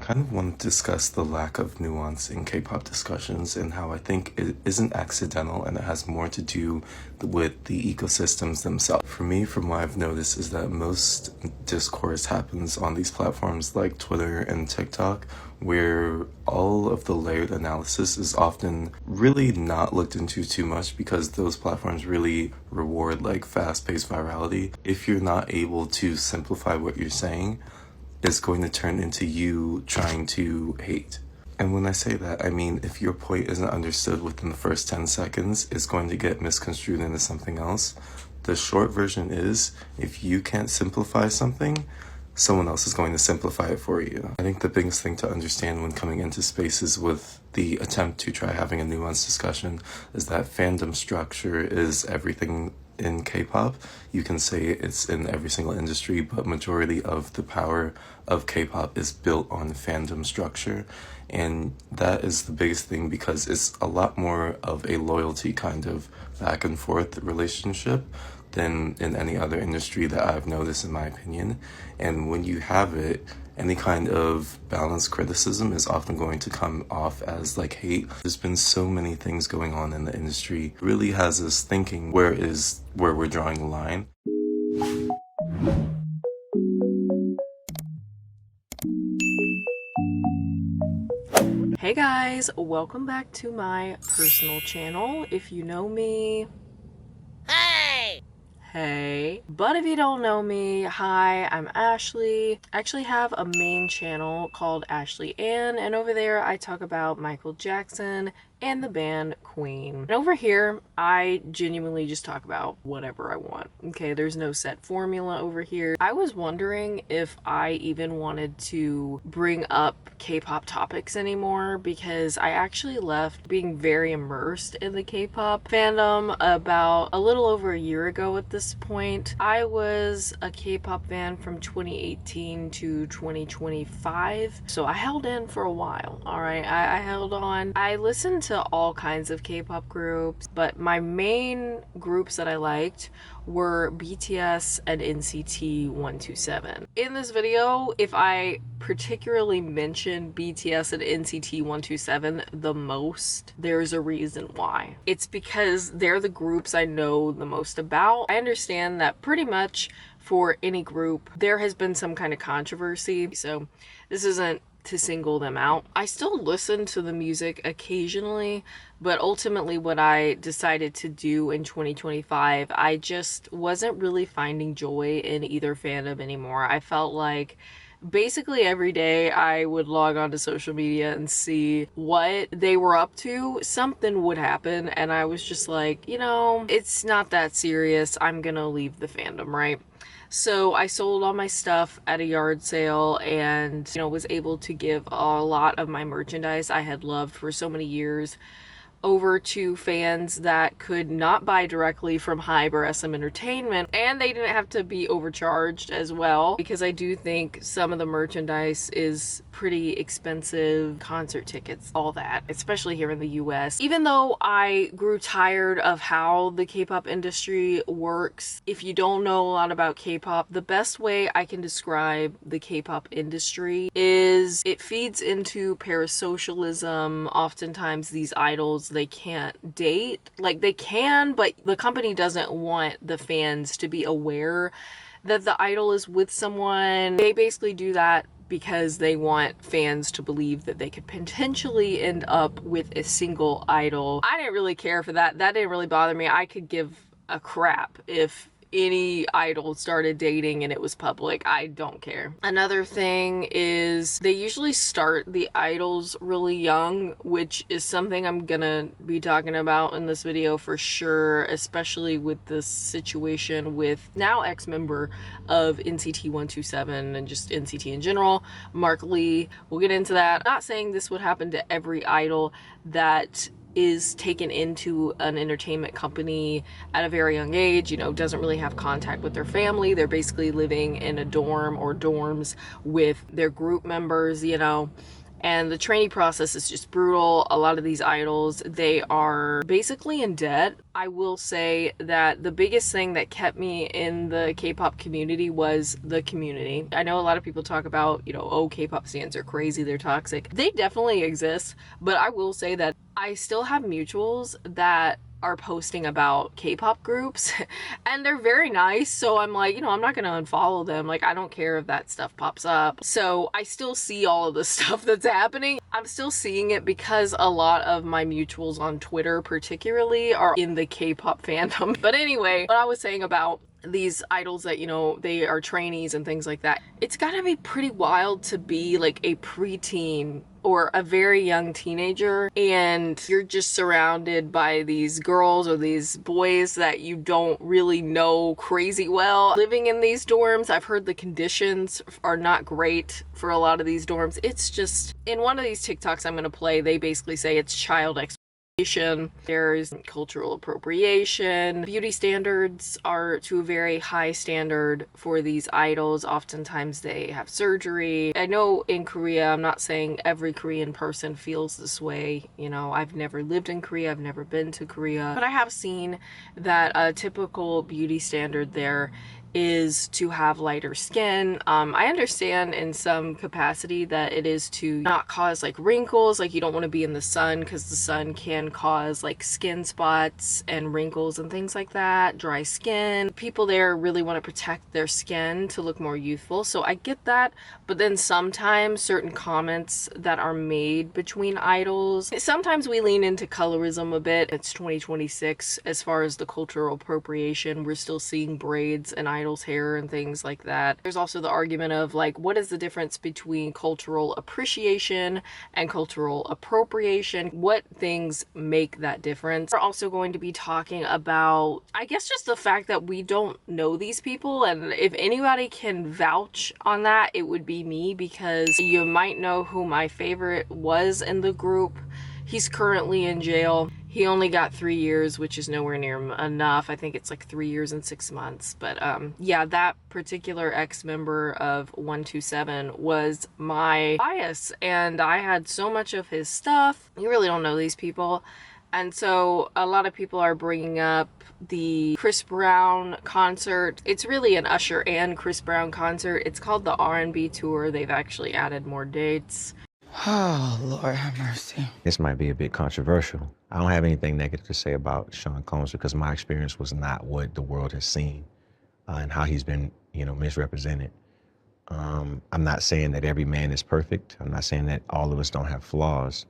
kind of want to discuss the lack of nuance in K-pop discussions and how I think it isn't accidental and it has more to do with the ecosystems themselves. For me, from what I've noticed, is that most discourse happens on these platforms like Twitter and TikTok, where all of the layered analysis is often really not looked into too much because those platforms really reward like fast-paced virality. If you're not able to simplify what you're saying, it's going to turn into you trying to hate. And when I say that, I mean if your point isn't understood within the first 10 seconds, it's going to get misconstrued into something else. The short version is, if you can't simplify something, someone else is going to simplify it for you. I think the biggest thing to understand when coming into spaces with the attempt to try having a nuanced discussion is that fandom structure is everything in K-pop. You can say it's in every single industry, but majority of the power of K-pop is built on fandom structure. And that is the biggest thing because it's a lot more of a loyalty kind of back and forth relationship than in any other industry that I've noticed, in my opinion. And when you have it, any kind of balanced criticism is often going to come off as like hate. There's been so many things going on in the industry. It really has us thinking where we're drawing the line. Hey guys, welcome back to my personal channel. If you know me, hey. But if you don't know me, hi, I'm Ashley. I actually have a main channel called Ashley Ann, and over there I talk about Michael Jackson and the band Queen. And over here, I genuinely just talk about whatever I want. Okay, there's no set formula over here. I was wondering if I even wanted to bring up K-pop topics anymore because I actually left being very immersed in the K-pop fandom about a little over a year ago at this point. I was a K-pop fan from 2018 to 2025, so I held in for a while. All right, I held on. I listened to all kinds of K-pop groups, but my main groups that I liked were BTS and NCT 127. In this video, if I particularly mention BTS and NCT 127 the most, there's a reason why. It's because they're the groups I know the most about. I understand that pretty much for any group there has been some kind of controversy, so this isn't to single them out. I still listen to the music occasionally, but ultimately what I decided to do in 2025, I just wasn't really finding joy in either fandom anymore. I felt like basically every day I would log on to social media and see what they were up to, something would happen, and I was just like, you know, it's not that serious, I'm gonna leave the fandom, right? So I sold all my stuff at a yard sale and, you know, was able to give a lot of my merchandise I had loved for so many years over to fans that could not buy directly from Hybe or SM Entertainment, and they didn't have to be overcharged as well, because I do think some of the merchandise is pretty expensive, concert tickets, all that, especially here in the US. Even though I grew tired of how the K-pop industry works, if you don't know a lot about K-pop, the best way I can describe the K-pop industry is it feeds into parasocialism. Oftentimes these idols, they can't date. Like, they can, but the company doesn't want the fans to be aware that the idol is with someone. They basically do that because they want fans to believe that they could potentially end up with a single idol. I didn't really care for that. That didn't really bother me. I could give a crap if any idol started dating and it was public. I don't care. Another thing is they usually start the idols really young, which is something I'm gonna be talking about in this video for sure, especially with this situation with now ex-member of NCT 127 and just NCT in general, Mark Lee. We'll get into that. I'm not saying this would happen to every idol that is taken into an entertainment company at a very young age, you know, doesn't really have contact with their family. They're basically living in a dorm or dorms with their group members, you know, and the training process is just brutal. A lot of these idols, they are basically in debt. I will say that the biggest thing that kept me in the K-pop community was the community. I know a lot of people talk about, you know, oh, K-pop stans are crazy, they're toxic. They definitely exist, but I will say that I still have mutuals that are posting about K-pop groups and they're very nice, so I'm like, you know, I'm not gonna unfollow them. Like, I don't care if that stuff pops up. So I still see all of the stuff that's happening. I'm still seeing it because a lot of my mutuals on Twitter particularly are in the K-pop fandom. But anyway, what I was saying about these idols that, you know, they are trainees and things like that, it's gotta be pretty wild to be like a preteen or a very young teenager and you're just surrounded by these girls or these boys that you don't really know crazy well. Living in these dorms, I've heard the conditions are not great for a lot of these dorms. It's just, in one of these TikToks I'm gonna play, they basically say it's child exploitation. There's cultural appropriation. Beauty standards are to a very high standard for these idols. Oftentimes they have surgery. I know in Korea, I'm not saying every Korean person feels this way. You know, I've never lived in Korea, I've never been to Korea, but I have seen that a typical beauty standard there is to have lighter skin. I understand in some capacity that it is to not cause like wrinkles, like you don't want to be in the sun because the sun can cause like skin spots and wrinkles and things like that, dry skin. People there really want to protect their skin to look more youthful, so I get that. But then sometimes certain comments that are made between idols, sometimes we lean into colorism a bit. It's 2026 as far as the cultural appropriation. We're still seeing braids and idols' hair and things like that. There's also the argument of like, what is the difference between cultural appreciation and cultural appropriation? What things make that difference? We're also going to be talking about, I guess, just the fact that we don't know these people, and if anybody can vouch on that, it would be me, because you might know who my favorite was in the group. He's currently in jail. He only got 3 years, which is nowhere near enough. I think it's like 3 years and 6 months. But yeah, that particular ex-member of 127 was my bias, and I had so much of his stuff. You really don't know these people. And so a lot of people are bringing up the Chris Brown concert. It's really an Usher and Chris Brown concert. It's called the R&B Tour. They've actually added more dates. Oh, Lord have mercy. This might be a bit controversial. I don't have anything negative to say about Sean Combs because my experience was not what the world has seen and how he's been, you know, misrepresented. I'm not saying that every man is perfect. I'm not saying that all of us don't have flaws,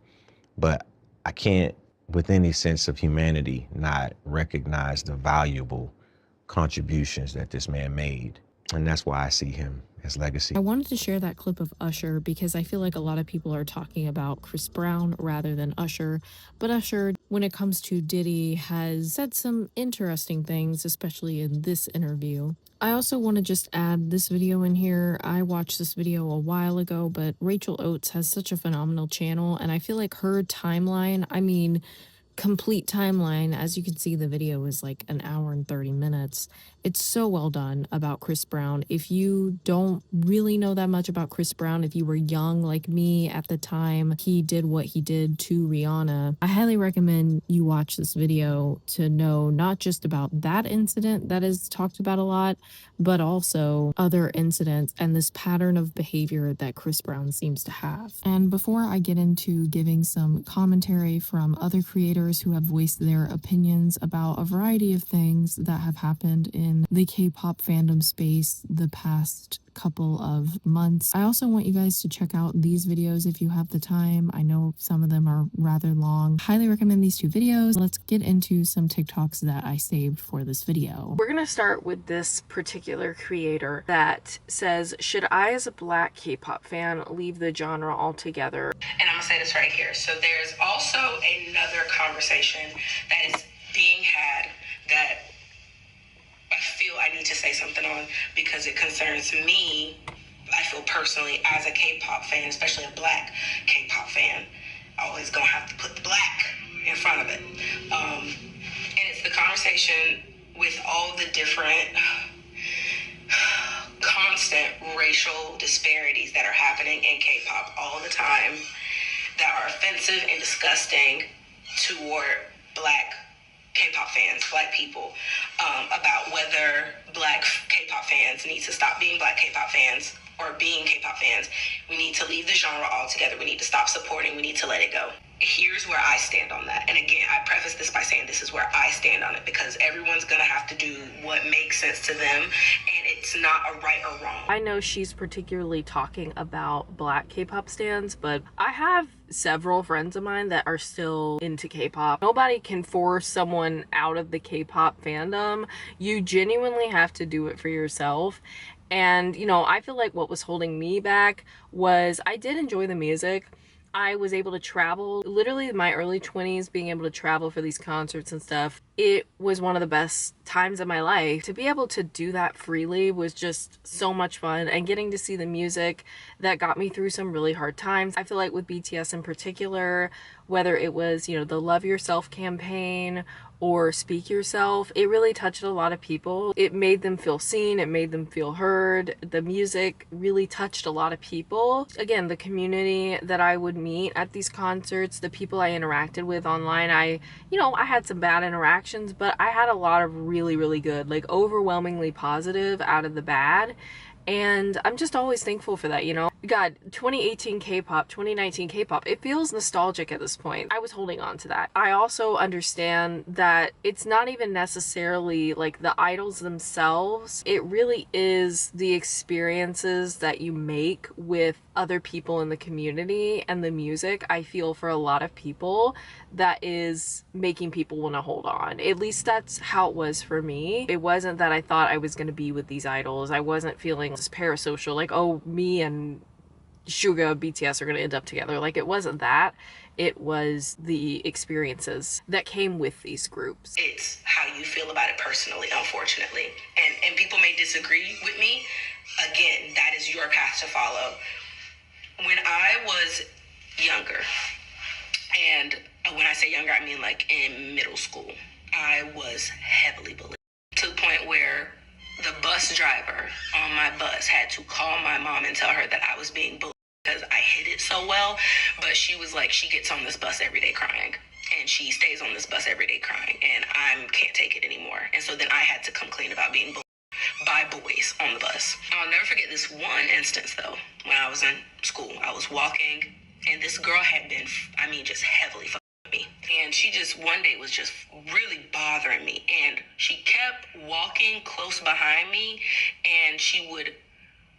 but I can't, with any sense of humanity, not recognize the valuable contributions that this man made. And that's why I see him as legacy. I wanted to share that clip of Usher because I feel like a lot of people are talking about Chris Brown rather than Usher. But Usher, when it comes to Diddy, has said some interesting things, especially in this interview. I also want to just add this video in here. I watched this video a while ago, but Rachel Oates has such a phenomenal channel, and I feel like her timeline, I mean, complete timeline, as you can see, the video is like an hour and 30 minutes. It's so well done about Chris Brown. If you don't really know that much about Chris Brown, if you were young like me at the time he did what he did to Rihanna, I highly recommend you watch this video to know not just about that incident that is talked about a lot, but also other incidents and this pattern of behavior that Chris Brown seems to have. And before I get into giving some commentary from other creators who have voiced their opinions about a variety of things that have happened in the K-pop fandom space the past couple of months, I also want you guys to check out these videos if you have the time. I know some of them are rather long. Highly recommend these two videos. Let's get into some TikToks that I saved for this video. We're gonna start with this particular creator that says, should I as a black K-pop fan leave the genre altogether? And I'm gonna say this right here. So there's also another conversation that is being had that I feel I need to say something on because it concerns me. I feel personally as a K-pop fan, especially a black K-pop fan, always gonna have to put the black in front of it. And it's the conversation with all the different constant racial disparities that are happening in K-pop all the time. offensive and disgusting toward Black K-pop fans, Black people, about whether Black K-pop fans need to stop being Black K-pop fans or being K-pop fans. We need to leave the genre altogether. We need to stop supporting. We need to let it go. Here's where I stand on that. And again, I preface this by saying this is where I stand on it, because everyone's going to have to do what makes sense to them, and it's not a right or wrong. I know she's particularly talking about Black K-pop stans, but I have several friends of mine that are still into K-pop. Nobody can force someone out of the K-pop fandom. You genuinely have to do it for yourself. And, you know, I feel like what was holding me back was I did enjoy the music. I was able to travel, literally in my early 20s, being able to travel for these concerts and stuff. It was one of the best times of my life. To be able to do that freely was just so much fun, and getting to see the music that got me through some really hard times. I feel like with BTS in particular, whether it was, you know, the Love Yourself campaign or Speak Yourself, it really touched a lot of people. It made them feel seen, it made them feel heard. The music really touched a lot of people. Again, the community that I would meet at these concerts, the people I interacted with online, I had some bad interactions, but I had a lot of really, really good, like overwhelmingly positive out of the bad. And I'm just always thankful for that, you know? God, 2018 K-pop, 2019 K-pop, it feels nostalgic at this point. I was holding on to that. I also understand that it's not even necessarily like the idols themselves. It really is the experiences that you make with other people in the community and the music. I feel for a lot of people that is making people want to hold on. At least that's how it was for me. It wasn't that I thought I was going to be with these idols. I wasn't feeling this parasocial, like, oh, me and Suga, BTS are going to end up together. Like, it wasn't that. It was the experiences that came with these groups. It's how you feel about it personally, unfortunately. And people may disagree with me. Again, that is your path to follow. When I was younger, and when I say younger, I mean like in middle school, I was heavily bullied to the point where the bus driver on my bus had to call my mom and tell her that I was being bullied because I hid it so well. But she was like, she gets on this bus every day crying, and she stays on this bus every day crying, and I can't take it anymore. And so then I had to come clean about being bullied by boys on the bus. I'll never forget this one instance though. When I was in school, I was walking, and this girl had been, just heavily fucking with me. And she just one day was just really bothering me, and she kept walking close behind me, and she would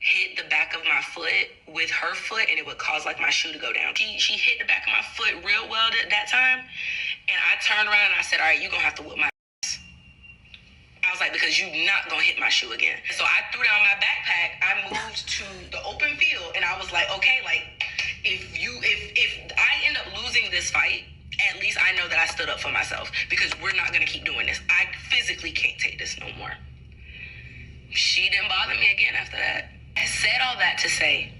hit the back of my foot with her foot, and it would cause like my shoe to go down. She hit the back of my foot real well at that time, and I turned around and I said, all right, you're gonna have to whip my ass. I was like, because you're not gonna hit my shoe again. So I threw down my backpack, I moved to the open field, and I was like, okay, like if I end up losing this fight, at least I know that I stood up for myself, because we're not gonna keep doing this. I physically can't take this no more. She didn't bother me again after that. I said all that to say,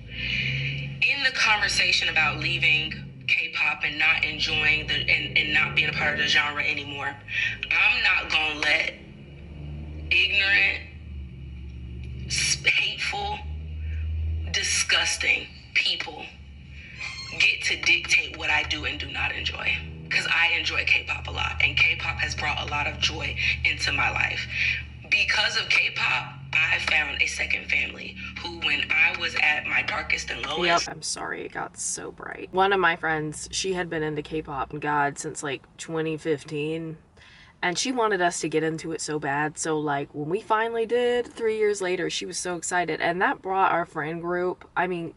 in the conversation about leaving K-pop and not enjoying and not being a part of the genre anymore, I'm not gonna let ignorant, hateful, disgusting people get to dictate what I do and do not enjoy. Because I enjoy K-pop a lot, and K-pop has brought a lot of joy into my life. Because of K-pop, I found a second family who, when I was at my darkest and lowest... Yep, I'm sorry, it got so bright. One of my friends, she had been into K-pop and God since like 2015, and she wanted us to get into it so bad. So like when we finally did 3 years later, she was so excited, and that brought our friend group,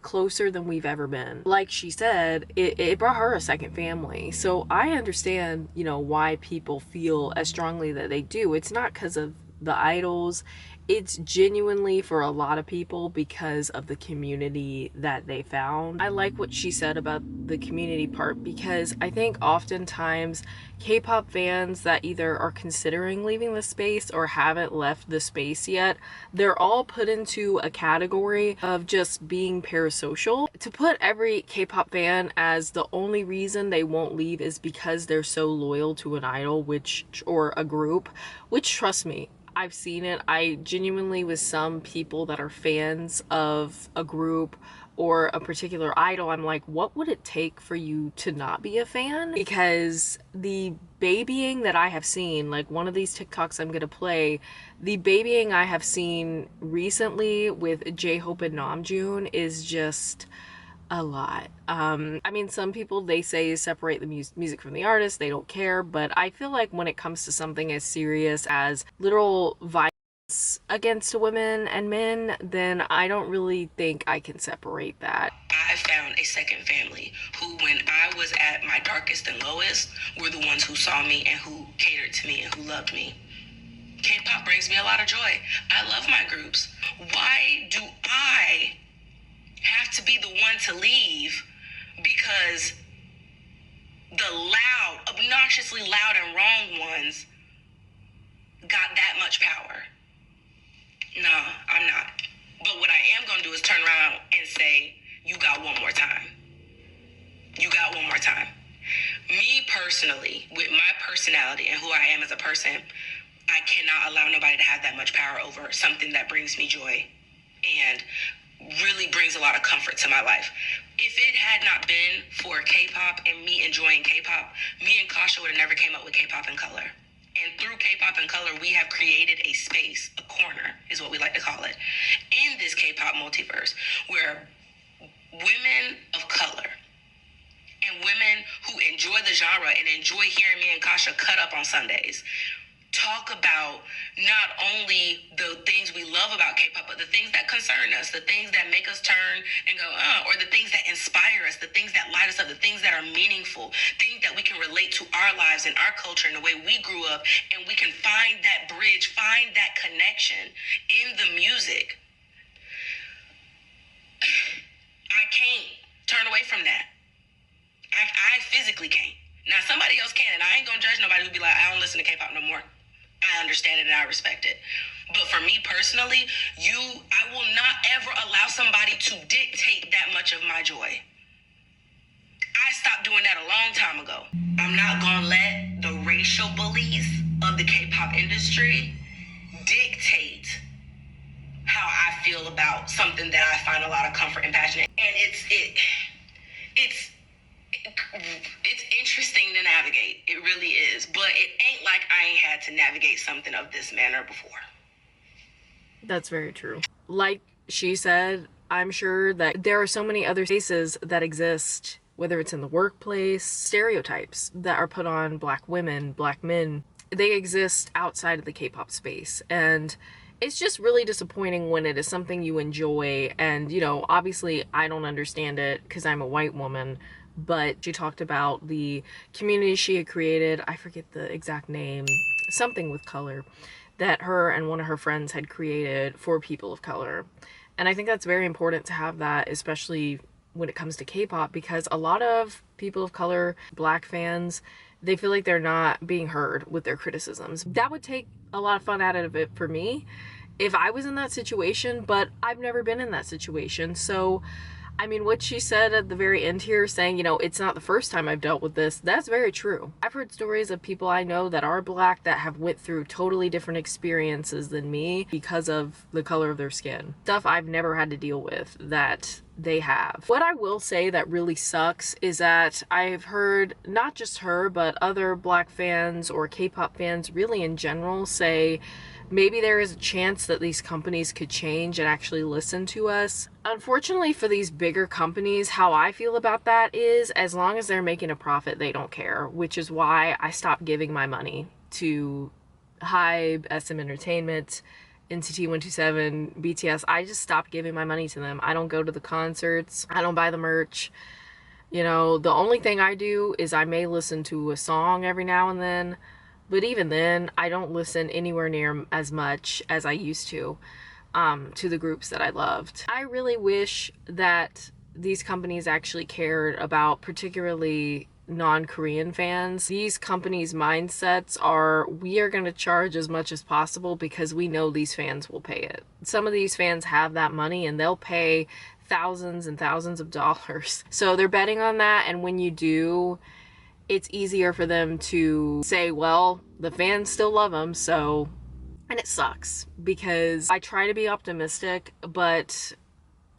closer than we've ever been. Like she said, it brought her a second family. So I understand, why people feel as strongly that they do. It's not because of the idols. It's genuinely for a lot of people because of the community that they found. I like what she said about the community part, because I think oftentimes K-pop fans that either are considering leaving the space or haven't left the space yet, they're all put into a category of just being parasocial. To put every K-pop fan as the only reason they won't leave is because they're so loyal to an idol, or a group, which, trust me, I've seen it. I genuinely, with some people that are fans of a group or a particular idol, I'm like, what would it take for you to not be a fan? Because the babying that I have seen, like one of these TikToks I'm gonna play, the babying I have seen recently with J-Hope and Namjoon is just a lot. I mean, some people, they say separate the music from the artist, they don't care, but I feel like when it comes to something as serious as literal violence against women and men, then I don't really think I can separate that. I found a second family who, when I was at my darkest and lowest, were the ones who saw me and who catered to me and who loved me. K-pop brings me a lot of joy. I love my groups. Why do I have to be the one to leave because the loud, obnoxiously loud and wrong ones got that much power? No, I'm not. But what I am going to do is turn around and say, you got one more time. You got one more time. Me personally, with my personality and who I am as a person, I cannot allow nobody to have that much power over something that brings me joy and really brings a lot of comfort to my life. If it had not been for K-pop and me enjoying K-pop, me and Kasha would have never came up with K-pop in color. And through K-pop in color, we have created a space, a corner is what we like to call it, in this K-pop multiverse where women of color and women who enjoy the genre and enjoy hearing me and Kasha cut up on Sundays talk about not only the things we love about K-pop, but the things that concern us, the things that make us turn and go, or the things that inspire us, the things that light us up, the things that are meaningful, things that we can relate to our lives and our culture and the way we grew up, and we can find that bridge, find that connection in the music. I can't turn away from that. I physically can't. Now, somebody else can, and I ain't gonna judge nobody who'd be like, I don't listen to K-pop no more. I understand it and I respect it. But for me personally, I will not ever allow somebody to dictate that much of my joy. I stopped doing that a long time ago. I'm not gonna let the racial bullies of the K-pop industry dictate how I feel about something that I find a lot of comfort and passion in. And it's interesting to navigate. It really is. But it ain't like I ain't had to navigate something of this manner before. That's very true. Like she said, I'm sure that there are so many other spaces that exist, whether it's in the workplace, stereotypes that are put on black women, black men. They exist outside of the K-pop space. And it's just really disappointing when it is something you enjoy. And, you know, obviously I don't understand it because I'm a white woman. But she talked about the community she had created. I forget the exact name, something with color, that her and one of her friends had created for people of color. And I think that's very important to have that, especially when it comes to K-pop, because a lot of people of color, black fans, they feel like they're not being heard with their criticisms. That would take a lot of fun out of it for me if I was in that situation, but I've never been in that situation. So I mean, what she said at the very end here, saying, you know, it's not the first time I've dealt with this, that's very true. I've heard stories of people I know that are black that have went through totally different experiences than me because of the color of their skin. Stuff I've never had to deal with that they have. What I will say that really sucks is that I've heard not just her, but other black fans or K-pop fans really in general say, maybe there is a chance that these companies could change and actually listen to us. Unfortunately for these bigger companies, how I feel about that is as long as they're making a profit, they don't care, which is why I stopped giving my money to Hybe, SM Entertainment, NCT 127, BTS. I just stopped giving my money to them. I don't go to the concerts. I don't buy the merch. You know, the only thing I do is I may listen to a song every now and then. But even then, I don't listen anywhere near as much as I used to the groups that I loved. I really wish that these companies actually cared about particularly non-Korean fans. These companies' mindsets are, we are going to charge as much as possible because we know these fans will pay it. Some of these fans have that money and they'll pay thousands and thousands of dollars. So they're betting on that, and when you do, it's easier for them to say, well, the fans still love them, so... And it sucks because I try to be optimistic, but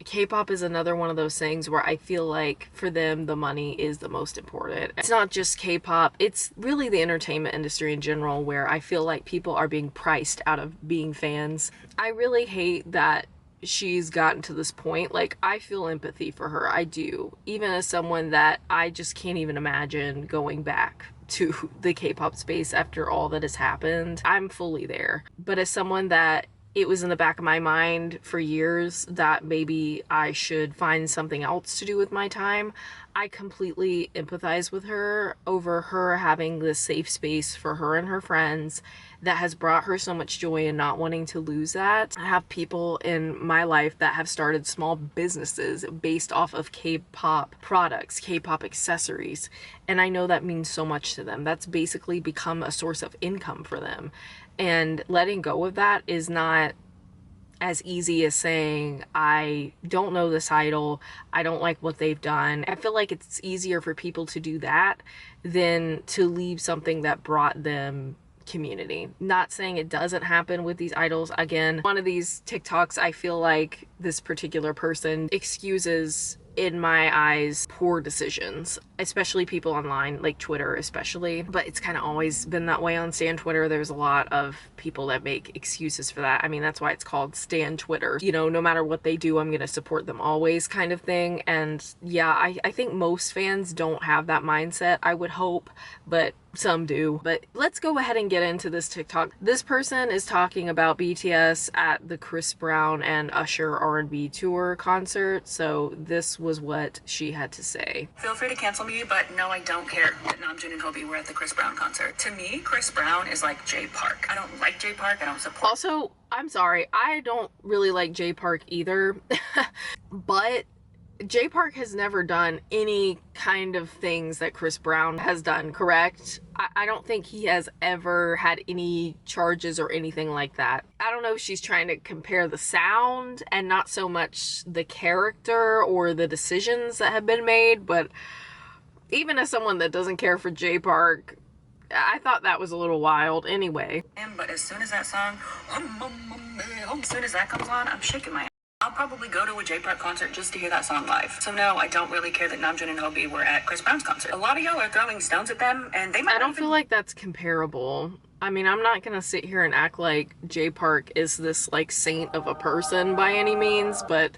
K-pop is another one of those things where I feel like for them, the money is the most important. It's not just K-pop, it's really the entertainment industry in general where I feel like people are being priced out of being fans. I really hate that she's gotten to this point. Like, I feel empathy for her. I do. Even as someone that I just can't even imagine going back to the K-pop space after all that has happened. I'm fully there. But as someone that it was in the back of my mind for years that maybe I should find something else to do with my time, I completely empathize with her over her having this safe space for her and her friends that has brought her so much joy and not wanting to lose that. I have people in my life that have started small businesses based off of K-pop products, K-pop accessories, and I know that means so much to them. That's basically become a source of income for them. And letting go of that is not as easy as saying, I don't know this idol, I don't like what they've done. I feel like it's easier for people to do that than to leave something that brought them community. Not saying it doesn't happen with these idols. Again, one of these TikToks, I feel like this particular person excuses, in my eyes, poor decisions, especially people online, like Twitter especially. But it's kind of always been that way on Stan Twitter. There's a lot of people that make excuses for that. I mean, that's why it's called Stan Twitter. You know, no matter what they do, I'm going to support them always kind of thing. And yeah, I think most fans don't have that mindset, I would hope, but some do. But let's go ahead and get into this TikTok. This person is talking about BTS at the Chris Brown and Usher R&B tour concert. So this was what she had to say. Feel free to cancel me, but no, I don't care that Namjoon and Hobi were at the Chris Brown concert. To me, Chris Brown is like Jay Park. I don't like Jay Park. I don't support. Also, I'm sorry, I don't really like Jay Park either, but Jay Park has never done any kind of things that Chris Brown has done, correct? I don't think he has ever had any charges or anything like that. I don't know if she's trying to compare the sound and not so much the character or the decisions that have been made, but even as someone that doesn't care for Jay Park, I thought that was a little wild anyway. But as soon as that song, as soon as that comes on, I'm shaking my ass. I'll probably go to a Jay Park concert just to hear that song live. So no, I don't really care that Namjoon and Hobi were at Chris Brown's concert. A lot of y'all are throwing stones at them, and they might. I don't feel like that's comparable. I mean, I'm not gonna sit here and act like Jay Park is this like saint of a person by any means, but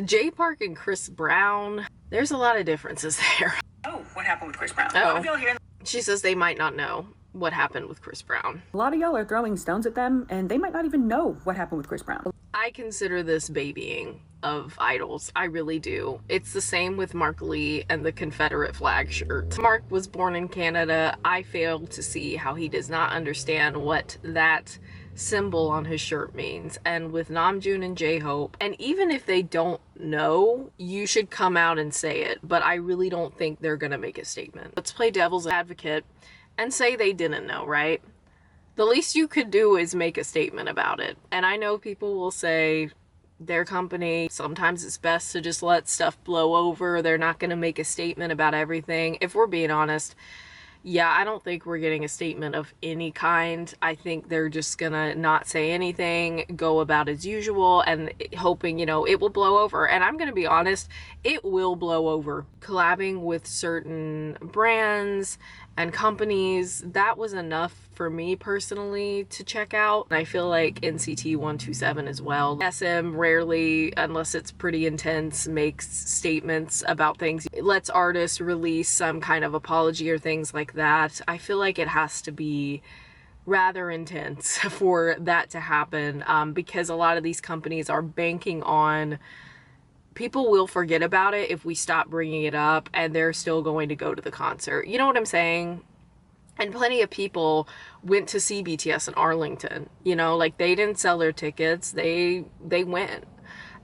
Jay Park and Chris Brown, there's a lot of differences there. Oh, what happened with Chris Brown? Oh. A lot of y'all here. She says they might not know what happened with Chris Brown. A lot of y'all are throwing stones at them, and they might not even know what happened with Chris Brown. I consider this babying of idols. I really do. It's the same with Mark Lee and the Confederate flag shirt. Mark was born in Canada. I fail to see how he does not understand what that symbol on his shirt means. And with Namjoon and J-Hope, and even if they don't know, you should come out and say it. But I really don't think they're gonna make a statement. Let's play devil's advocate and say they didn't know, right? The least you could do is make a statement about it. And I know people will say their company, sometimes it's best to just let stuff blow over. They're not going to make a statement about everything. If we're being honest, yeah, I don't think we're getting a statement of any kind. I think they're just gonna not say anything, go about as usual, and hoping, you know, it will blow over. And I'm gonna be honest, it will blow over. Collabing with certain brands and companies, that was enough for me personally to check out. I feel like NCT 127 as well. SM rarely, unless it's pretty intense, makes statements about things. It lets artists release some kind of apology or things like that. I feel like it has to be rather intense for that to happen, because a lot of these companies are banking on people will forget about it if we stop bringing it up, and they're still going to go to the concert. You know what I'm saying? And plenty of people went to see BTS in Arlington. You know, like, they didn't sell their tickets. They went,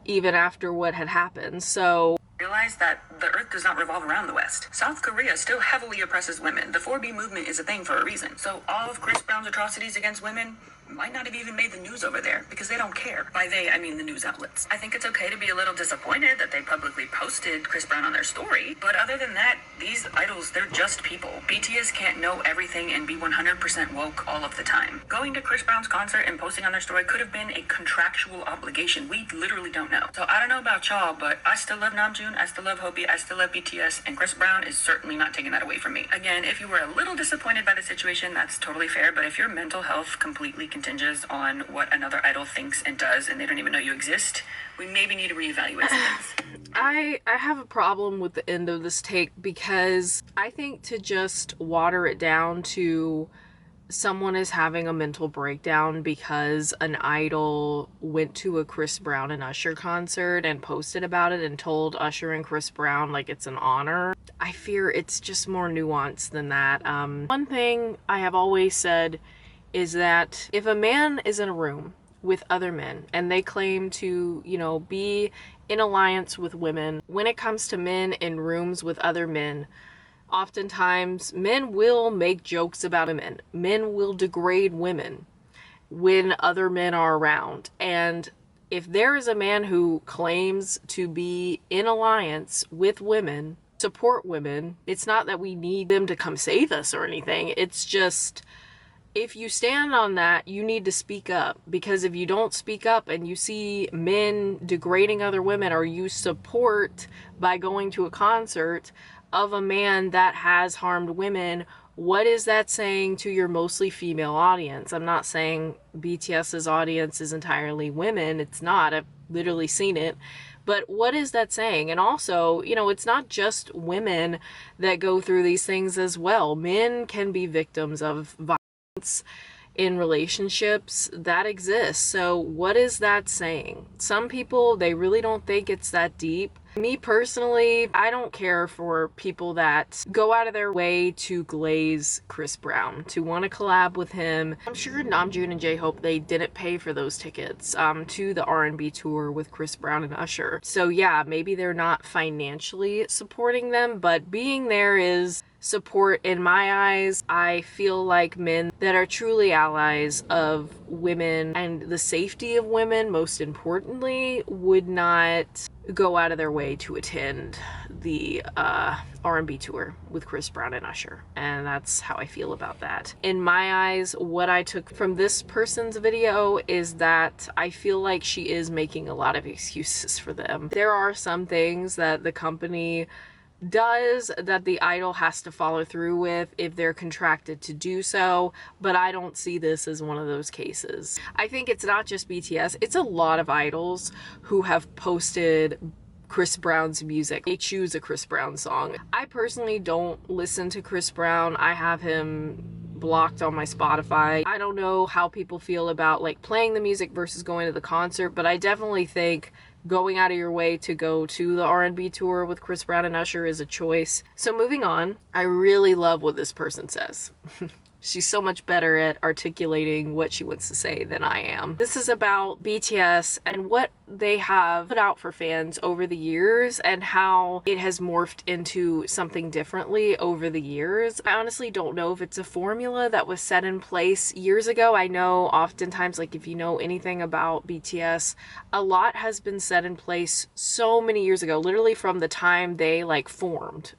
even after what had happened. So Realize that the earth does not revolve around the West. South Korea still heavily oppresses women. The 4B movement is a thing for a reason. So all of Chris Brown's atrocities against women, might not have even made the news over there because they don't care. By they, I mean the news outlets. I think it's okay to be a little disappointed that they publicly posted Chris Brown on their story, but other than that, these idols, they're just people. BTS can't know everything and be 100% woke all of the time. Going to Chris Brown's concert and posting on their story could have been a contractual obligation. We literally don't know. So I don't know about y'all, but I still love Namjoon, I still love Hobi, I still love BTS, and Chris Brown is certainly not taking that away from me. Again, if you were a little disappointed by the situation, that's totally fair, but if your mental health completely contingents on what another idol thinks and does, and they don't even know you exist, we maybe need to reevaluate things. I have a problem with the end of this take because I think to just water it down to someone is having a mental breakdown because an idol went to a Chris Brown and Usher concert and posted about it and told Usher and Chris Brown like it's an honor. I fear it's just more nuanced than that. One thing I have always said is that if a man is in a room with other men and they claim to, you know, be in alliance with women, when it comes to men in rooms with other men, oftentimes men will make jokes about women. Men will degrade women when other men are around. And if there is a man who claims to be in alliance with women, support women, it's not that we need them to come save us or anything. It's just, if you stand on that, you need to speak up, because if you don't speak up and you see men degrading other women, or you support by going to a concert of a man that has harmed women, what is that saying to your mostly female audience? I'm not saying BTS's audience is entirely women. It's not. I've literally seen it. But what is that saying? And also, you know, it's not just women that go through these things as well. Men can be victims of violence in relationships that exist. So what is that saying? Some people, they really don't think it's that deep. Me personally, I don't care for people that go out of their way to glaze Chris Brown, to want to collab with him. I'm sure Namjoon and J-Hope, they didn't pay for those tickets to the R&B tour with Chris Brown and Usher. So yeah, maybe they're not financially supporting them, but being there is support in my eyes. I feel like men that are truly allies of women and the safety of women, most importantly, would not go out of their way to attend the R&B tour with Chris Brown and Usher. And that's how I feel about that. In my eyes, what I took from this person's video is that I feel like she is making a lot of excuses for them. There are some things that the company does that the idol has to follow through with if they're contracted to do so, but I don't see this as one of those cases. I think it's not just BTS, it's a lot of idols who have posted Chris Brown's music. They choose a Chris Brown song. I personally don't listen to Chris Brown. I have him blocked on my Spotify. I don't know how people feel about like playing the music versus going to the concert, but I definitely think going out of your way to go to the R&B tour with Chris Brown and Usher is a choice. So moving on, I really love what this person says. She's so much better at articulating what she wants to say than I am. This is about BTS and what they have put out for fans over the years and how it has morphed into something differently over the years. I honestly don't know if it's a formula that was set in place years ago. I know oftentimes, like if you know anything about BTS, a lot has been set in place so many years ago, literally from the time they like formed,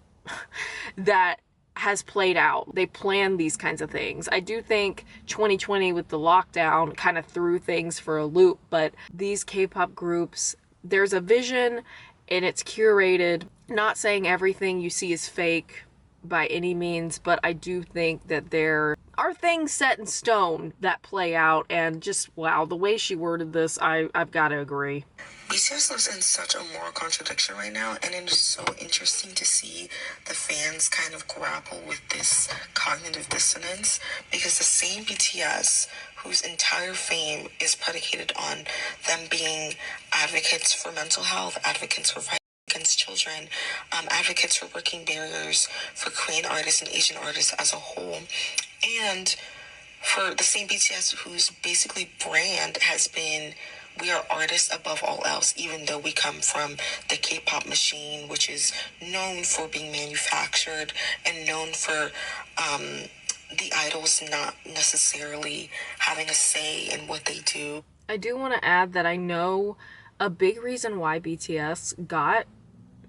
that has played out. They planned these kinds of things. I do think 2020 with the lockdown kind of threw things for a loop, but these K-pop groups, there's a vision and it's curated. Not saying everything you see is fake by any means, but I do think that there are things set in stone that play out, and just wow, the way she worded this, I've got to agree. BTS lives in such a moral contradiction right now, and it is so interesting to see the fans kind of grapple with this cognitive dissonance, because the same BTS whose entire fame is predicated on them being advocates for mental health, advocates for violence against children, advocates for working barriers for Korean artists and Asian artists as a whole, and for the same BTS whose basically brand has been, we are artists above all else, even though we come from the K-pop machine, which is known for being manufactured and known for the idols not necessarily having a say in what they do. I do want to add that I know a big reason why BTS got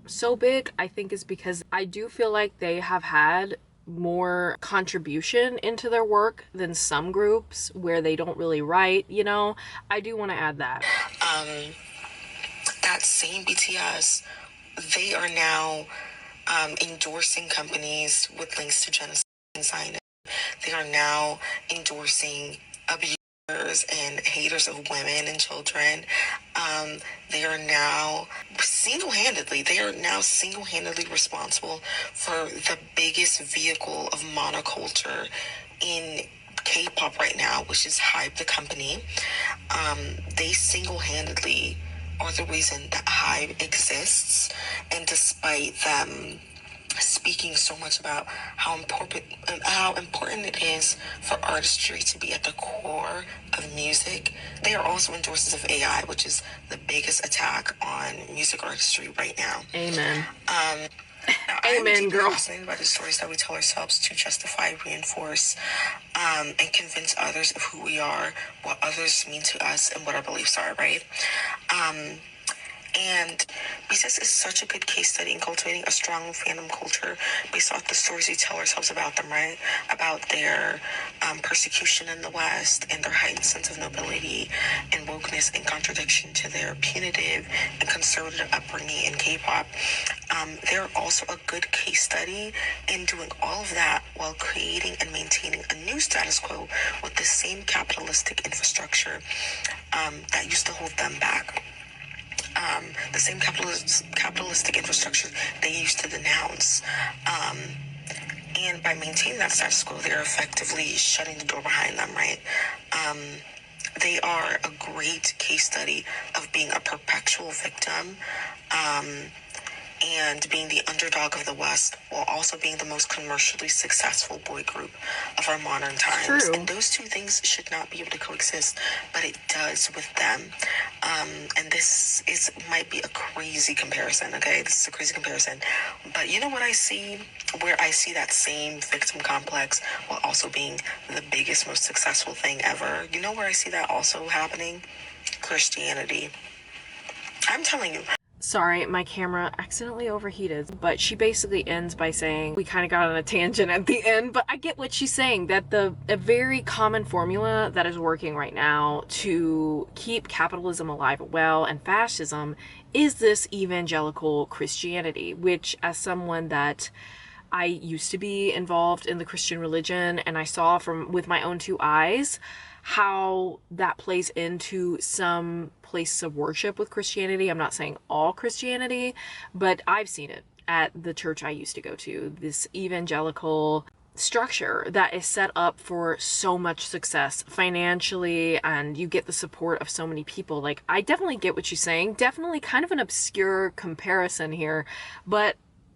so big, I think, is because I do feel like they have had more contribution into their work than some groups where they don't really write, you know. I do want to add that. That same BTS, they are now endorsing companies with links to genocide and Zionism. They are now endorsing abusers and haters of women and children. They are now single-handedly responsible for the biggest vehicle of monoculture in K-pop right now, which is Hype, the company. They single-handedly are the reason that Hype exists, and despite them speaking so much about how important it is for artistry to be at the core of music, they are also endorsers of AI, which is the biggest attack on music artistry right now. Amen. Now, Amen, girl. I'm fascinated by the stories that we tell ourselves to justify, reinforce, and convince others of who we are, what others mean to us, and what our beliefs are, right? And BTS is such a good case study in cultivating a strong fandom culture based off the stories we tell ourselves about them, right? About their persecution in the West and their heightened sense of nobility and wokeness in contradiction to their punitive and conservative upbringing in K-pop. They're also a good case study in doing all of that while creating and maintaining a new status quo with the same capitalistic infrastructure that used to hold them back. The same capitalistic infrastructure they used to denounce. And by maintaining that status quo, they're effectively shutting the door behind them, right? They are a great case study of being a perpetual victim, and being the underdog of the West, while also being the most commercially successful boy group of our modern times. True. And those two things should not be able to coexist, but it does with them. And this might be a crazy comparison, okay? This is a crazy comparison. But you know what I see? Where I see that same victim complex while also being the biggest, most successful thing ever. You know where I see that also happening? Christianity. I'm telling you. Sorry, my camera accidentally overheated, but she basically ends by saying, we kind of got on a tangent at the end, but I get what she's saying, that a very common formula that is working right now to keep capitalism alive and well and fascism is this evangelical Christianity, which, as someone that I used to be involved in the Christian religion, and I saw with my own two eyes how that plays into some places of worship with Christianity. I'm not saying all Christianity, but I've seen it at the church I used to go to, this evangelical structure that is set up for so much success financially, and you get the support of so many people. Like, I definitely get what she's saying. Definitely kind of an obscure comparison here, but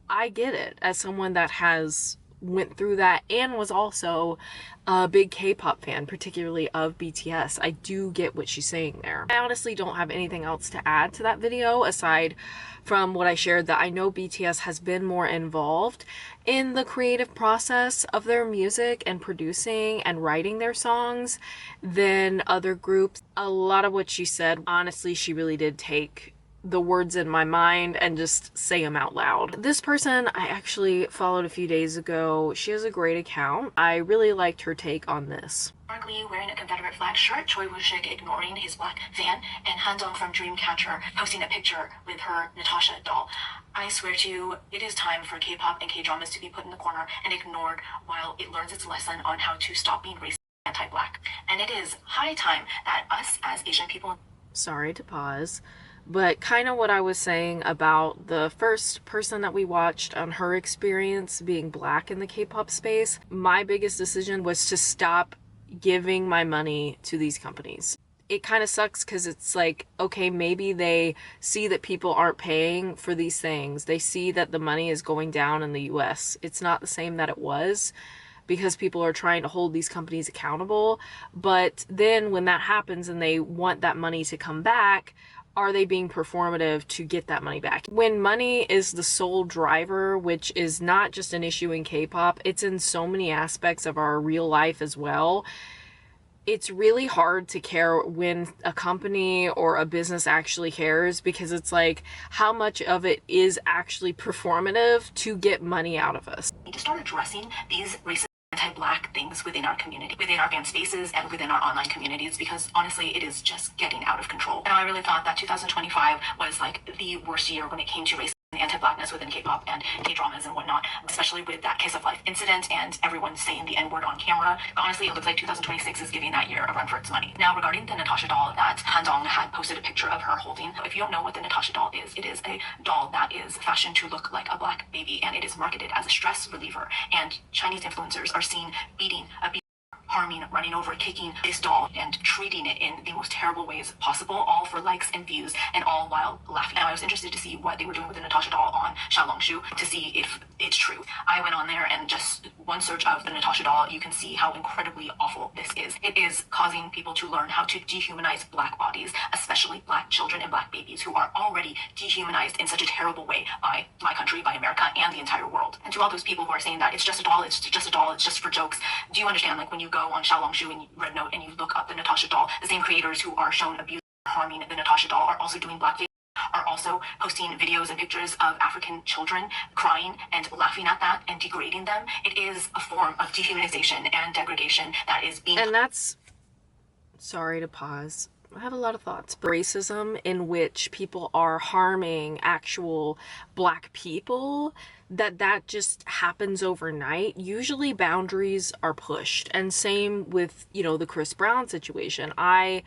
I get it as someone that has went through that and was also a big K-pop fan, particularly of BTS. I do get what she's saying there. I honestly don't have anything else to add to that video aside from what I shared, that I know BTS has been more involved in the creative process of their music and producing and writing their songs than other groups. A lot of what she said, honestly, she really did take the words in my mind and just say them out loud. This person I actually followed a few days ago. She has a great account. I really liked her take on this. Sparkly wearing a Confederate flag shirt, Choi Woo-shik ignoring his black fan, and Han-dong from Dreamcatcher posting a picture with her Natasha doll. I swear to you, it is time for K-pop and K-dramas to be put in the corner and ignored while it learns its lesson on how to stop being racist and anti-black. And it is high time that us as Asian people... Sorry to pause. But kind of what I was saying about the first person that we watched on her experience being black in the K-pop space, my biggest decision was to stop giving my money to these companies. It kind of sucks because it's like, okay, maybe they see that people aren't paying for these things. They see that the money is going down in the US. It's not the same that it was, because people are trying to hold these companies accountable. But then when that happens and they want that money to come back, are they being performative to get that money back? When money is the sole driver, which is not just an issue in K-pop, it's in so many aspects of our real life as well. It's really hard to care when a company or a business actually cares, because it's like, how much of it is actually performative to get money out of us? We need to start addressing these racist anti-black things within our community, within our fan spaces, and within our online communities, because honestly, it is just getting out of control. And I really thought that 2025 was like the worst year when it came to racism and anti-blackness within K-pop and K-dramas and whatnot, especially with that Kiss of Life incident and everyone saying the N-word on camera. But honestly, it looks like 2026 is giving that year a run for its money. Now, regarding the Natasha doll that Handong had posted a picture of her holding, if you don't know what the Natasha doll is, it is a doll that is fashioned to look like a black baby, and it is marketed as a stress reliever. And Chinese influencers are seen beating, harming, running over, kicking this doll, and treating it in the most terrible ways possible, all for likes and views, and all while laughing. Now, I was interested to see what they were doing with the Natasha doll on Xiaohongshu to see if it's true. I went on there and just one search of the Natasha doll, you can see how incredibly awful this is. It is causing people to learn how to dehumanize black bodies, especially black children and black babies who are already dehumanized in such a terrible way by my country, by America, and the entire world. And to all those people who are saying that it's just a doll, it's just a doll, it's just for jokes, do you understand, like when you go on Xiaohongshu and Red Note and you look up the Natasha doll, the same creators who are shown abusing or harming the Natasha doll are also doing blackface, are also posting videos and pictures of African children crying and laughing at that and degrading them. It is a form of dehumanization and degradation that is being... And that's... Sorry to pause. I have a lot of thoughts, but racism in which people are harming actual black people, that just happens overnight. Usually boundaries are pushed, and same with, you know, the Chris Brown situation. I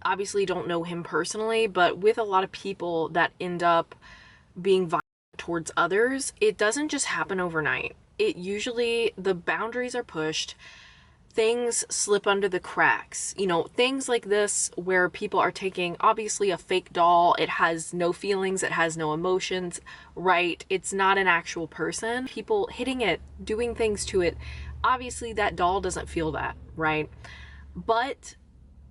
obviously don't know him personally, but with a lot of people that end up being violent towards others, it doesn't just happen overnight. It usually, the boundaries are pushed, things slip under the cracks. You know, things like this where people are taking obviously a fake doll, it has no feelings, it has no emotions, right? It's not an actual person. People hitting it, doing things to it. Obviously that doll doesn't feel that, right? But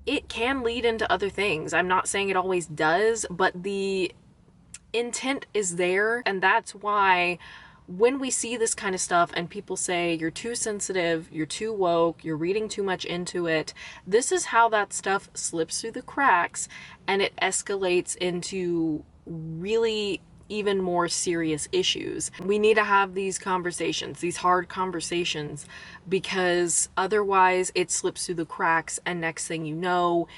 it can lead into other things. I'm not saying it always does, but the intent is there, and that's why when we see this kind of stuff and people say you're too sensitive, you're too woke, you're reading too much into it, this is how that stuff slips through the cracks and it escalates into really even more serious issues. We need to have these conversations, these hard conversations, because otherwise it slips through the cracks, and next thing you know,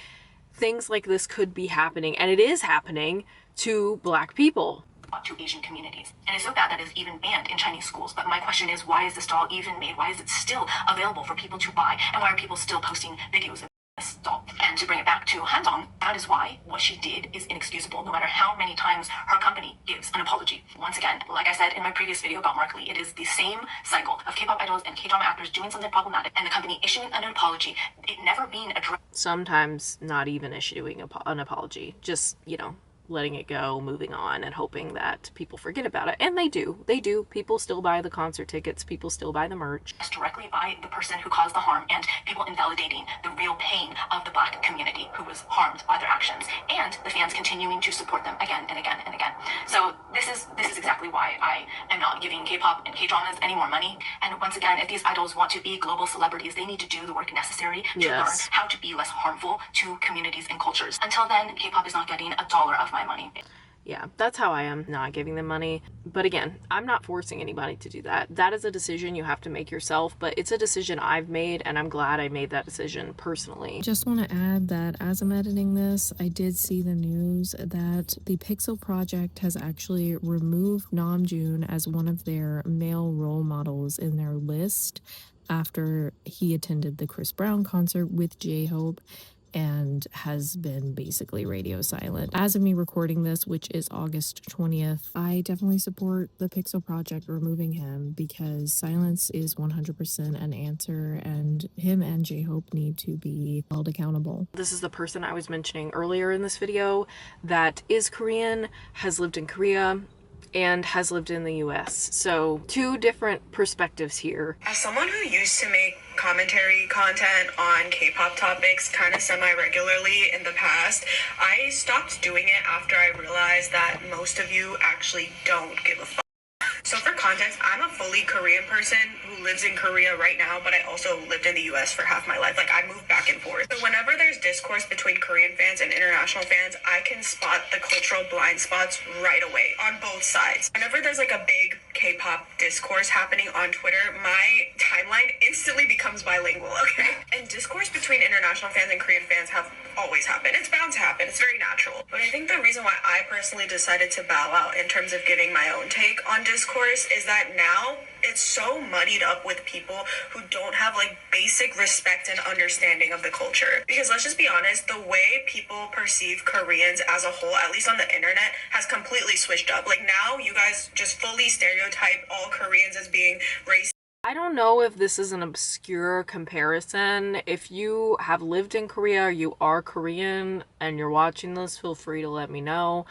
things like this could be happening, and it is happening to black people. To Asian communities. And it's so bad that it's even banned in Chinese schools. But my question is, why is this doll even made? Why is it still available for people to buy? And why are people still posting videos of this doll? And to bring it back to Handong, that is why what she did is inexcusable, no matter how many times her company gives an apology. Once again, like I said in my previous video about Mark Lee, it is the same cycle of K-pop idols and K-drama actors doing something problematic and the company issuing an apology, it never being addressed. Sometimes not even issuing an apology, just, you know, letting it go, moving on, and hoping that people forget about it. And they do. People still buy the concert tickets, people still buy the merch. Directly by the person who caused the harm, and people invalidating the real pain of the black community who was harmed by their actions, and the fans continuing to support them again and again and again. So this is exactly why I am not giving K-pop and K-dramas any more money. And once again, if these idols want to be global celebrities, they need to do the work necessary to learn how to be less harmful to communities and cultures. Until then, K-pop is not getting a dollar of my money. Yeah, that's how I am, not giving them money. But again, I'm not forcing anybody to do that. That is a decision you have to make yourself, but it's a decision I've made, and I'm glad I made that decision personally. Just want to add that as I'm editing this, I did see the news that the Pixel Project has actually removed Namjoon as one of their male role models in their list after he attended the Chris Brown concert with J-Hope, and has been basically radio silent. As of me recording this, which is August 20th, I definitely support the Pixel Project removing him, because silence is 100% an answer, and him and J-Hope need to be held accountable. This is the person I was mentioning earlier in this video that is Korean, has lived in Korea, and has lived in the US. So two different perspectives here. As someone who used to make commentary content on K-pop topics kind of semi-regularly in the past, I stopped doing it after I realized that most of you actually don't give a fuck. So for context, I'm a fully Korean person who lives in Korea right now, but I also lived in the US for half my life. Like, I moved back and forth. So whenever there's discourse between Korean fans and international fans, I can spot the cultural blind spots right away on both sides. Whenever there's like a big K-pop discourse happening on Twitter, my timeline instantly becomes bilingual, okay? And discourse between international fans and Korean fans have always happened. It's bound to happen. It's very natural. But I think the reason why I personally decided to bow out in terms of giving my own take on discourse is that now it's so muddied up with people who don't have like basic respect and understanding of the culture. Because let's just be honest, the way people perceive Koreans as a whole, at least on the internet, has completely switched up. Like, now you guys just fully stereotype all Koreans as being racist. I don't know if this is an obscure comparison. If you have lived in Korea, you are Korean, and you're watching this, feel free to let me know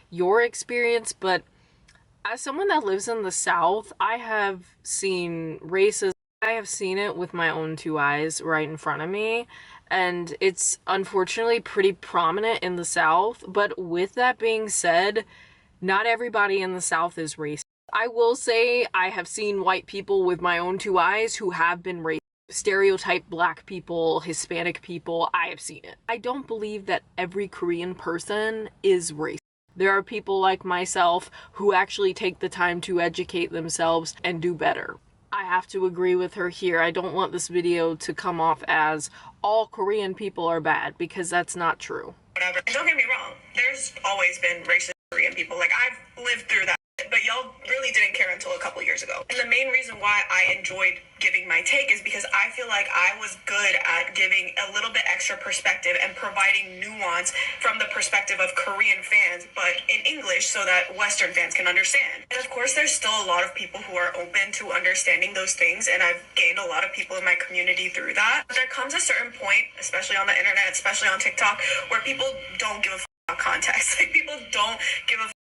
your experience. But as someone that lives in the South, I have seen racism. I have seen it with my own two eyes right in front of me. And it's unfortunately pretty prominent in the South. But with that being said, not everybody in the South is racist. I will say I have seen white people with my own two eyes who have been racist. Stereotype black people, Hispanic people, I have seen it. I don't believe that every Korean person is racist. There are people like myself who actually take the time to educate themselves and do better. I have to agree with her here. I don't want this video to come off as all Korean people are bad, because that's not true. Whatever. And don't get me wrong, there's always been racist Korean people. Like, I've lived through that. But y'all really didn't care until a couple years ago. And the main reason why I enjoyed giving my take is because I feel like I was good at giving a little bit extra perspective and providing nuance from the perspective of Korean fans, but in English so that Western fans can understand. And of course, there's still a lot of people who are open to understanding those things, and I've gained a lot of people in my community through that. But there comes a certain point, especially on the internet, especially on TikTok, where people don't give a about context. Like, people don't give a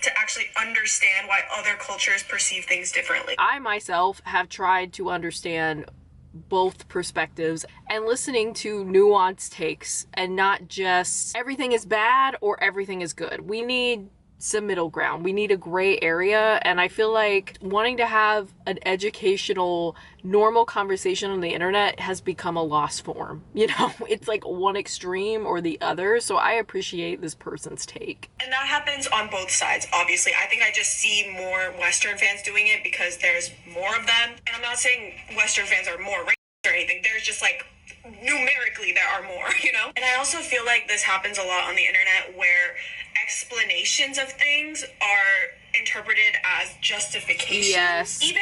to actually understand why other cultures perceive things differently. I myself have tried to understand both perspectives and listening to nuanced takes, and not just everything is bad or everything is good. We need some middle ground. We need a gray area, and I feel like wanting to have an educational, normal conversation on the internet has become a lost form. You know, it's like one extreme or the other, so I appreciate this person's take. And that happens on both sides, obviously. I think I just see more Western fans doing it because there's more of them. And I'm not saying Western fans are more racist or anything. There's just like, numerically there are more, you know? And I also feel like this happens a lot on the internet where explanations of things are interpreted as justification.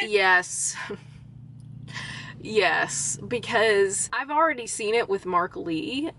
Yes. Yes, because I've already seen it with Mark Lee.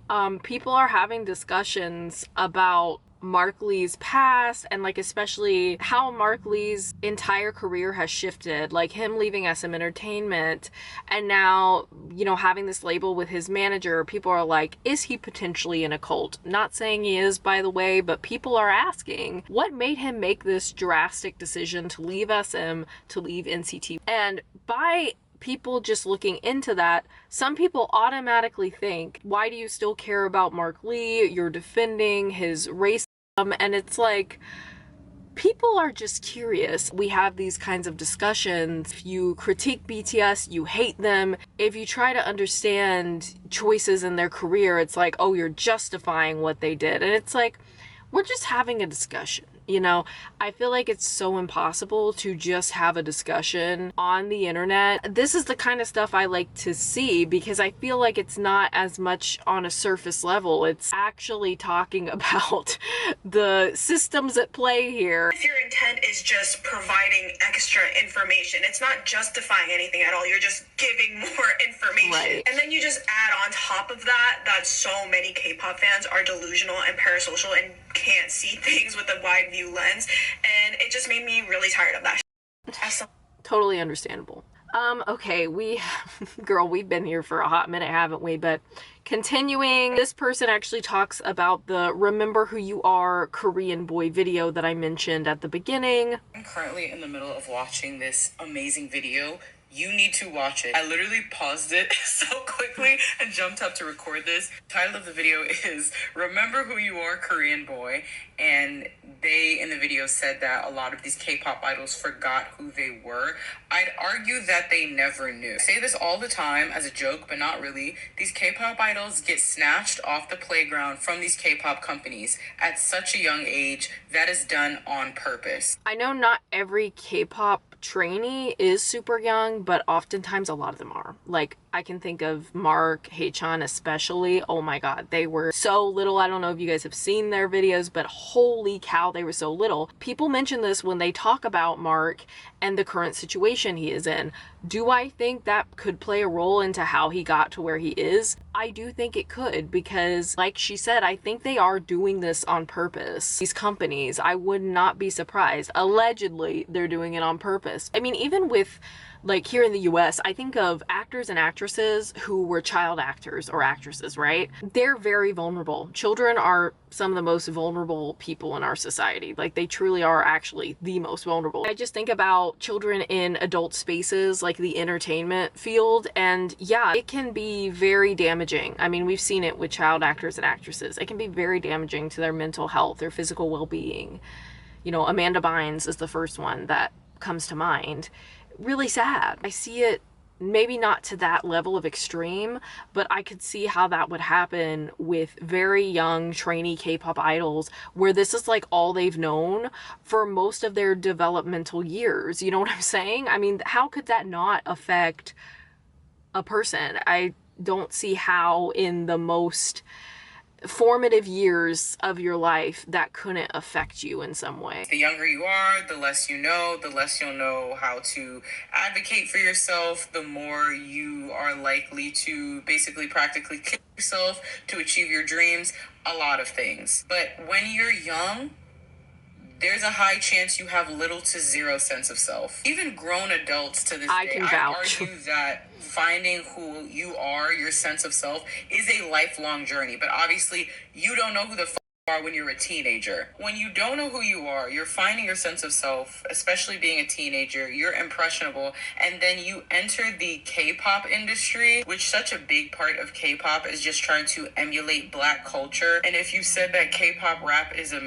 People are having discussions about Mark Lee's past, and like especially how Mark Lee's entire career has shifted, like him leaving SM Entertainment and now, you know, having this label with his manager. People are like, is he potentially in a cult? Not saying he is, by the way, but people are asking what made him make this drastic decision to leave SM, to leave NCT. And by people just looking into that, some people automatically think, why do you still care about Mark Lee? You're defending his racism. And it's like, people are just curious. We have these kinds of discussions. If you critique BTS, you hate them. If you try to understand choices in their career, it's like, oh, you're justifying what they did. And it's like, we're just having a discussion. You know, I feel like it's so impossible to just have a discussion on the internet. This is the kind of stuff I like to see because I feel like it's not as much on a surface level. It's actually talking about the systems at play here. If your intent is just providing extra information, it's not justifying anything at all. You're just giving more information. Right. And then you just add on top of that so many K-pop fans are delusional and parasocial and can't see things with a wide view lens, and it just made me really tired of that. Totally understandable. Okay, girl, we've been here for a hot minute, haven't we? But continuing, this person actually talks about the Remember Who You Are Korean boy video that I mentioned at the beginning. I'm currently in the middle of watching this amazing video. You need to watch it. I literally paused it so quickly and jumped up to record this. The title of the video is Remember Who You Are Korean Boy. And they, in the video, said that a lot of these K-pop idols forgot who they were. I'd argue that they never knew. I say this all the time as a joke, but not really. These K-pop idols get snatched off the playground from these K-pop companies at such a young age. That is done on purpose. I know not every K-pop trainee is super young, but oftentimes a lot of them are. Like, I can think of Mark, Haechan especially. Oh my god, they were so little. I don't know if you guys have seen their videos, but holy cow, they were so little. People mention this when they talk about Mark and the current situation he is in. Do I think that could play a role into how he got to where he is? I do think it could, because like she said, I think they are doing this on purpose. These companies, I would not be surprised. Allegedly, they're doing it on purpose. I mean, even with, like, here in the US, I think of actors and actresses who were child actors or actresses, right? They're very vulnerable. Children are some of the most vulnerable people in our society. Like, they truly are actually the most vulnerable. I just think about children in adult spaces, like the entertainment field, and yeah, it can be very damaging. I mean, we've seen it with child actors and actresses. It can be very damaging to their mental health, their physical well-being. You know, Amanda Bynes is the first one that comes to mind. Really sad. I see it, maybe not to that level of extreme, but I could see how that would happen with very young trainee K-pop idols, where this is like all they've known for most of their developmental years. You know what I'm saying? I mean, how could that not affect a person? I don't see how in the most formative years of your life that couldn't affect you in some way. The younger you are, the less you know, the less you'll know how to advocate for yourself, the more you are likely to basically practically kill yourself to achieve your dreams, a lot of things. But when you're young, there's a high chance you have little to zero sense of self. Even grown adults to this day, I argue that finding who you are, your sense of self, is a lifelong journey. But obviously, you don't know who the you are when you're a teenager. When you don't know who you are, you're finding your sense of self, especially being a teenager. You're impressionable. And then you enter the K-pop industry, which such a big part of K-pop is just trying to emulate Black culture. And if you said that K-pop rap is a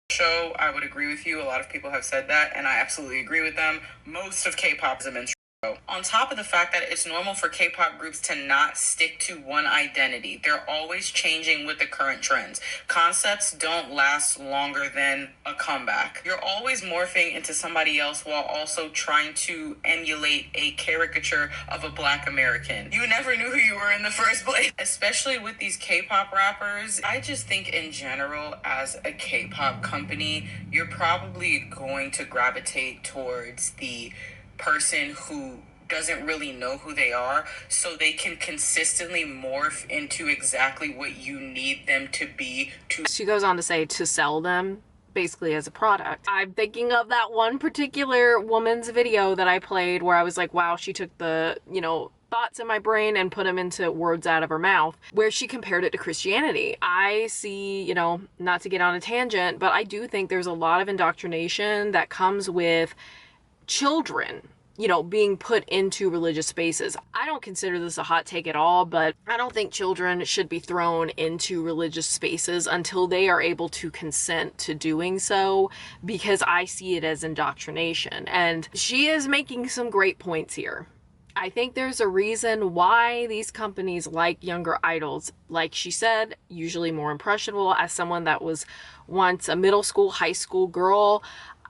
show, I would agree with you. A lot of people have said that, and I absolutely agree with them. Most of K-pop is a minstrel show. On top of the fact that it's normal for K-pop groups to not stick to one identity. They're always changing with the current trends. Concepts don't last longer than a comeback. You're always morphing into somebody else while also trying to emulate a caricature of a Black American. You never knew who you were in the first place. Especially with these K-pop rappers, I just think in general, as a K-pop company, you're probably going to gravitate towards the person who doesn't really know who they are, so they can consistently morph into exactly what you need them to be. She goes on to say to sell them basically as a product. I'm thinking of that one particular woman's video that I played where I was like, wow, she took the, you know, thoughts in my brain and put them into words out of her mouth, where she compared it to Christianity. I see, you know, not to get on a tangent, but I do think there's a lot of indoctrination that comes with children, you know, being put into religious spaces. I don't consider this a hot take at all, but I don't think children should be thrown into religious spaces until they are able to consent to doing so, because I see it as indoctrination. And she is making some great points here. I think there's a reason why these companies like younger idols, like she said, usually more impressionable. As someone that was once a middle school, high school girl,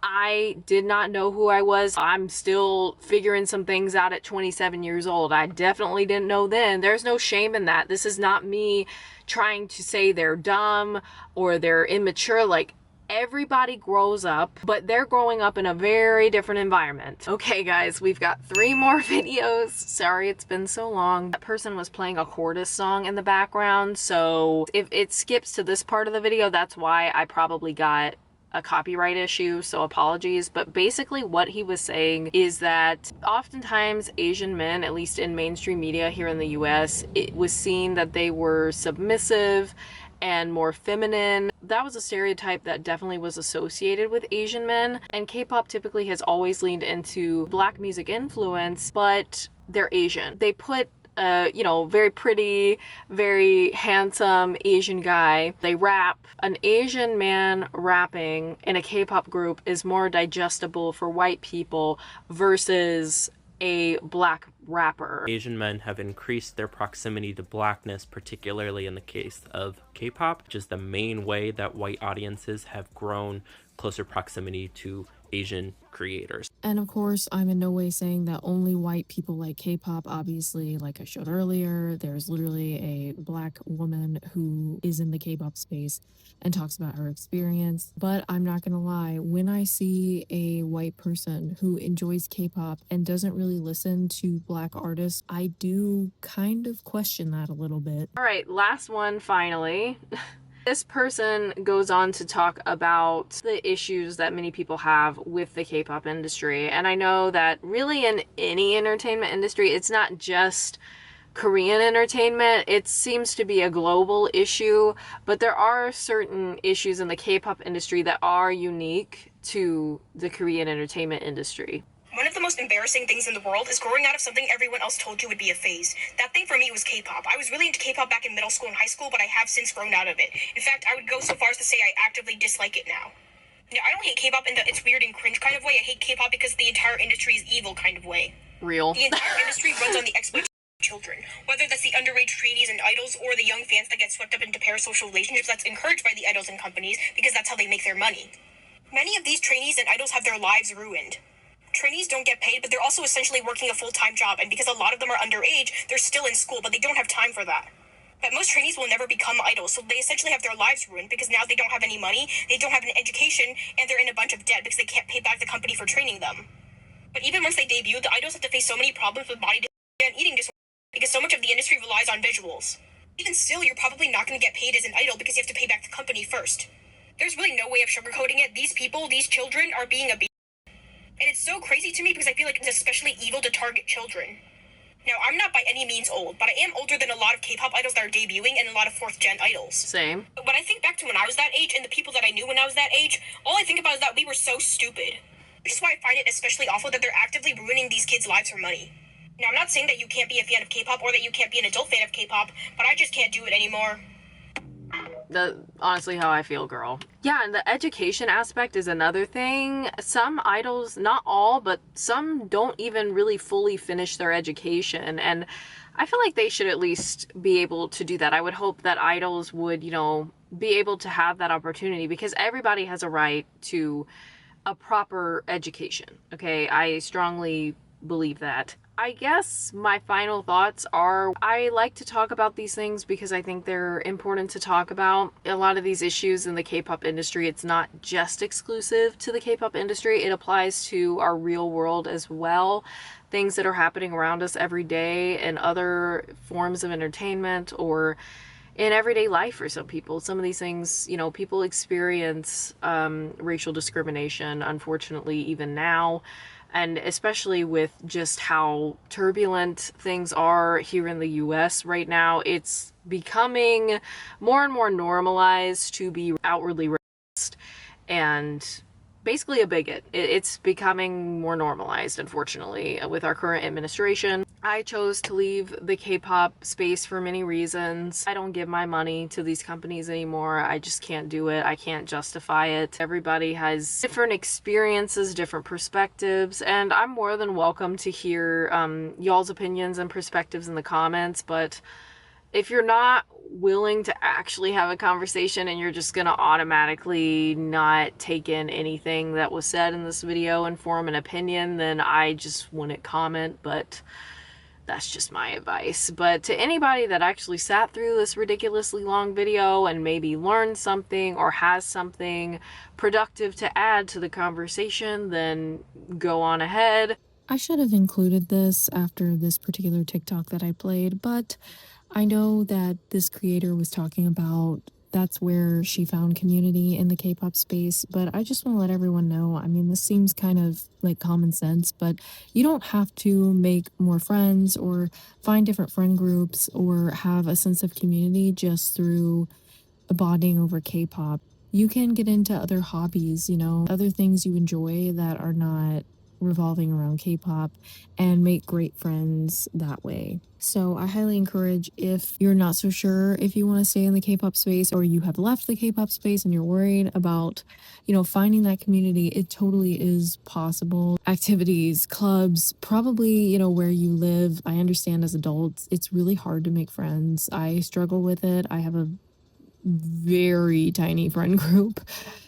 I did not know who I was. I'm still figuring some things out at 27 years old. I definitely didn't know then. There's no shame in that. This is not me trying to say they're dumb or they're immature. Like, everybody grows up, but they're growing up in a very different environment. Okay, guys, we've got 3 more videos. Sorry it's been so long. That person was playing a Cordis song in the background, so if it skips to this part of the video, that's why I probably got a copyright issue, so apologies. But basically what he was saying is that oftentimes Asian men, at least in mainstream media here in the US, it was seen that they were submissive and more feminine. That was a stereotype that definitely was associated with Asian men, and K-pop typically has always leaned into Black music influence, but they're Asian. They put very pretty, very handsome Asian guy. They rap. An Asian man rapping in a K-pop group is more digestible for white people versus a Black rapper. Asian men have increased their proximity to Blackness, particularly in the case of K-pop, which is the main way that white audiences have grown closer proximity to Asian creators. And of course, I'm in no way saying that only white people like K-pop. Obviously, like I showed earlier, there's literally a Black woman who is in the K-pop space and talks about her experience. But I'm not gonna lie, when I see a white person who enjoys K-pop and doesn't really listen to Black artists, I do kind of question that a little bit. All right, last one finally. This person goes on to talk about the issues that many people have with the K-pop industry. And I know that really in any entertainment industry, it's not just Korean entertainment. It seems to be a global issue, but there are certain issues in the K-pop industry that are unique to the Korean entertainment industry. One of the most embarrassing things in the world is growing out of something everyone else told you would be a phase. That thing for me was K-pop. I was really into K-pop back in middle school and high school, but I have since grown out of it. In fact, I would go so far as to say I actively dislike it now. Now, I don't hate K-pop in the it's weird and cringe kind of way. I hate K-pop because the entire industry is evil kind of way. Real. The entire industry runs on the exploitation of children. Whether that's the underage trainees and idols or the young fans that get swept up into parasocial relationships that's encouraged by the idols and companies because that's how they make their money. Many of these trainees and idols have their lives ruined. Trainees don't get paid, but they're also essentially working a full-time job, and because a lot of them are underage, they're still in school, but they don't have time for that. But most trainees will never become idols, so they essentially have their lives ruined because now they don't have any money, they don't have an education, and they're in a bunch of debt because they can't pay back the company for training them. But even once they debut, the idols have to face so many problems with body and eating disorders because so much of the industry relies on visuals. Even still, you're probably not going to get paid as an idol because you have to pay back the company first. There's really no way of sugarcoating it. These people, these children, are being abused. And it's so crazy to me because I feel like it's especially evil to target children. Now, I'm not by any means old, but I am older than a lot of K-pop idols that are debuting and a lot of fourth-gen idols. Same. But when I think back to when I was that age and the people that I knew when I was that age, all I think about is that we were so stupid. Which is why I find it especially awful that they're actively ruining these kids' lives for money. Now, I'm not saying that you can't be a fan of K-pop or that you can't be an adult fan of K-pop, but I just can't do it anymore. That's honestly how I feel, girl. Yeah, and the education aspect is another thing. Some idols, not all, but some don't even really fully finish their education. And I feel like they should at least be able to do that. I would hope that idols would, be able to have that opportunity because everybody has a right to a proper education. Okay, I strongly believe that. I guess my final thoughts are I like to talk about these things because I think they're important to talk about. A lot of these issues in the K-pop industry, it's not just exclusive to the K-pop industry. It applies to our real world as well. Things that are happening around us every day and other forms of entertainment or in everyday life for some people. Some of these things, people experience racial discrimination, unfortunately, even now. And especially with just how turbulent things are here in the US right now, it's becoming more and more normalized to be outwardly racist and basically a bigot. It's becoming more normalized, unfortunately, with our current administration. I chose to leave the K-pop space for many reasons. I don't give my money to these companies anymore. I just can't do it. I can't justify it. Everybody has different experiences, different perspectives, and I'm more than welcome to hear y'all's opinions and perspectives in the comments, but if you're not willing to actually have a conversation and you're just gonna automatically not take in anything that was said in this video and form an opinion, then I just wouldn't comment, but that's just my advice. But to anybody that actually sat through this ridiculously long video and maybe learned something or has something productive to add to the conversation, then go on ahead. I should have included this after this particular TikTok that I played, but I know that this creator was talking about that's where she found community in the K-pop space. But I just want to let everyone know, I mean, this seems kind of like common sense, but you don't have to make more friends or find different friend groups or have a sense of community just through bonding over K-pop. You can get into other hobbies, you know, other things you enjoy that are not revolving around K-pop, and make great friends that way. So I highly encourage, if you're not so sure if you want to stay in the K-pop space, or you have left the K-pop space and you're worried about, you know, finding that community, it totally is possible. Activities, clubs, probably, you know, where you live. I understand as adults, it's really hard to make friends. I struggle with it. I have a very tiny friend group,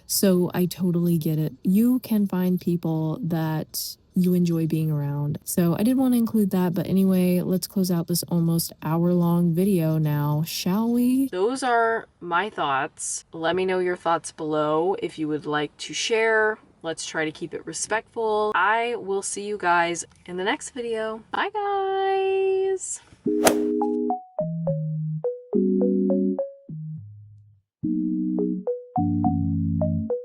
so I totally get it. You can find people that you enjoy being around. So I did want to include that, but anyway, let's close out this almost hour-long video now, shall we? Those are my thoughts. Let me know your thoughts below if you would like to share. Let's try to keep it respectful. I will see you guys in the next video. Bye, guys!